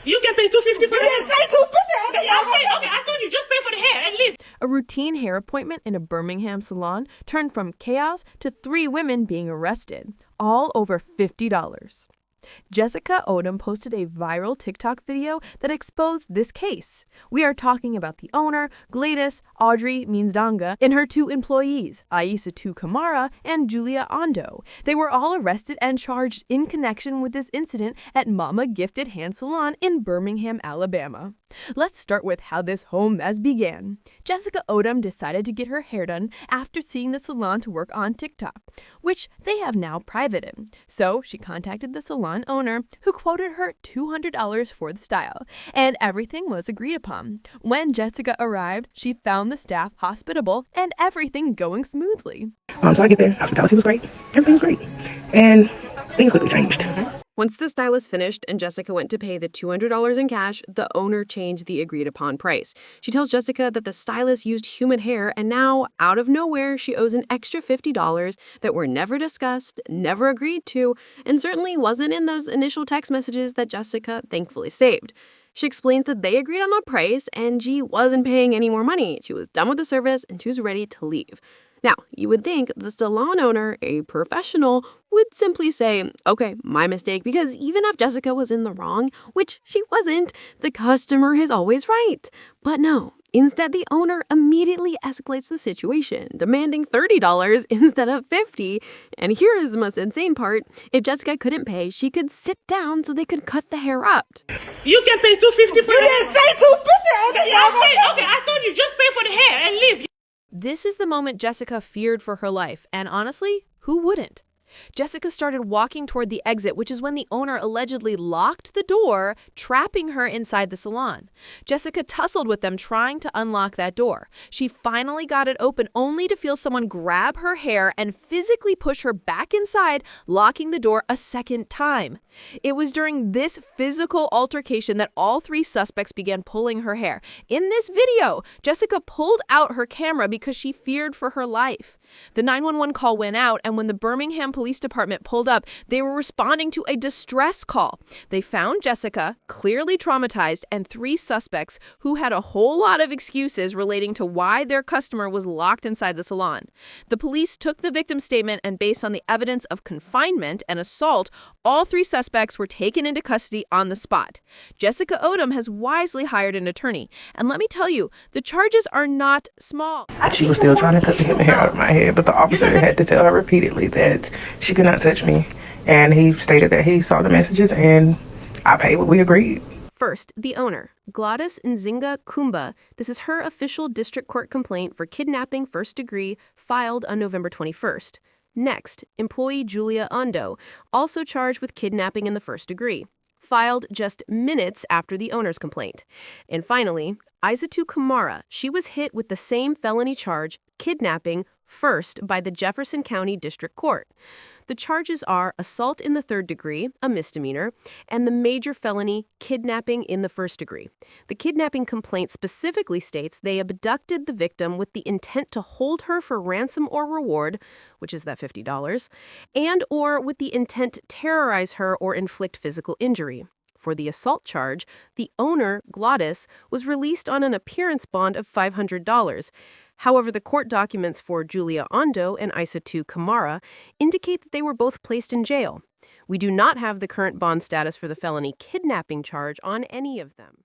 You can pay 250 for You didn't say 250. Okay, I told you, just pay for the hair and leave. A routine hair appointment in a Birmingham salon turned from chaos to 3 women being arrested, all over $50. Jessica Odom posted a viral TikTok video that exposed this case. We are talking about the owner, Gwladys Nzinga-Koumba, and her 2 employees, Aissatou Camara and Julia Ondo. They were all arrested and charged in connection with this incident at Mama Gifted Hand Salon in Birmingham, Alabama. Let's start with how this whole mess began. Jessica Odom decided to get her hair done after seeing the salon to work on TikTok, which they have now privated. So she contacted the salon owner, who quoted her $200 for the style, and everything was agreed upon. When Jessica arrived, she found the staff hospitable and everything going smoothly. So I get there, hospitality was great, everything was great, and things quickly changed. Once the stylist finished and Jessica went to pay the $200 in cash, the owner changed the agreed-upon price. She tells Jessica that the stylist used human hair, and now, out of nowhere, she owes an extra $50 that were never discussed, never agreed to, and certainly wasn't in those initial text messages that Jessica thankfully saved. She explains that they agreed on a price, and she wasn't paying any more money. She was done with the service, and she was ready to leave. Now, you would think the salon owner, a professional, would simply say, okay, my mistake, because even if Jessica was in the wrong, which she wasn't, the customer is always right. But no, instead the owner immediately escalates the situation, demanding $30 instead of $50. And here is the most insane part. If Jessica couldn't pay, she could sit down so they could cut the hair up. You can pay 250 for You didn't say 250. Okay, I told you, just pay for the hair and leave. This is the moment Jessica feared for her life, and honestly, who wouldn't? Jessica started walking toward the exit, which is when the owner allegedly locked the door, trapping her inside the salon. Jessica tussled with them, trying to unlock that door. She finally got it open, only to feel someone grab her hair and physically push her back inside, locking the door a second time. It was during this physical altercation that all 3 suspects began pulling her hair. In this video, Jessica pulled out her camera because she feared for her life. The 911 call went out, and when the Birmingham Police Department pulled up, they were responding to a distress call. They found Jessica, clearly traumatized, and 3 suspects who had a whole lot of excuses relating to why their customer was locked inside the salon. The police took the victim's statement, and based on the evidence of confinement and assault, all 3 suspects were taken into custody on the spot. Jessica Odom has wisely hired an attorney, and let me tell you, the charges are not small. She was still trying to cut the human hair out of my head, but the officer had to tell her repeatedly that she could not touch me. And he stated that he saw the messages and I paid what we agreed. First, the owner, Gwladys Nzinga-Koumba. This is her official district court complaint for kidnapping first degree, filed on November 21st. Next, employee Julia Ondo, also charged with kidnapping in the first degree, filed just minutes after the owner's complaint. And finally, Aissatou Camara. She was hit with the same felony charge, kidnapping, first by the Jefferson County District Court. The charges are assault in the 3rd degree, a misdemeanor, and the major felony, kidnapping in the 1st degree. The kidnapping complaint specifically states they abducted the victim with the intent to hold her for ransom or reward, which is that $50, and or with the intent to terrorize her or inflict physical injury. For the assault charge, the owner, Gwladys, was released on an appearance bond of $500. However, the court documents for Julia Ondo and Aissatou Camara indicate that they were both placed in jail. We do not have the current bond status for the felony kidnapping charge on any of them.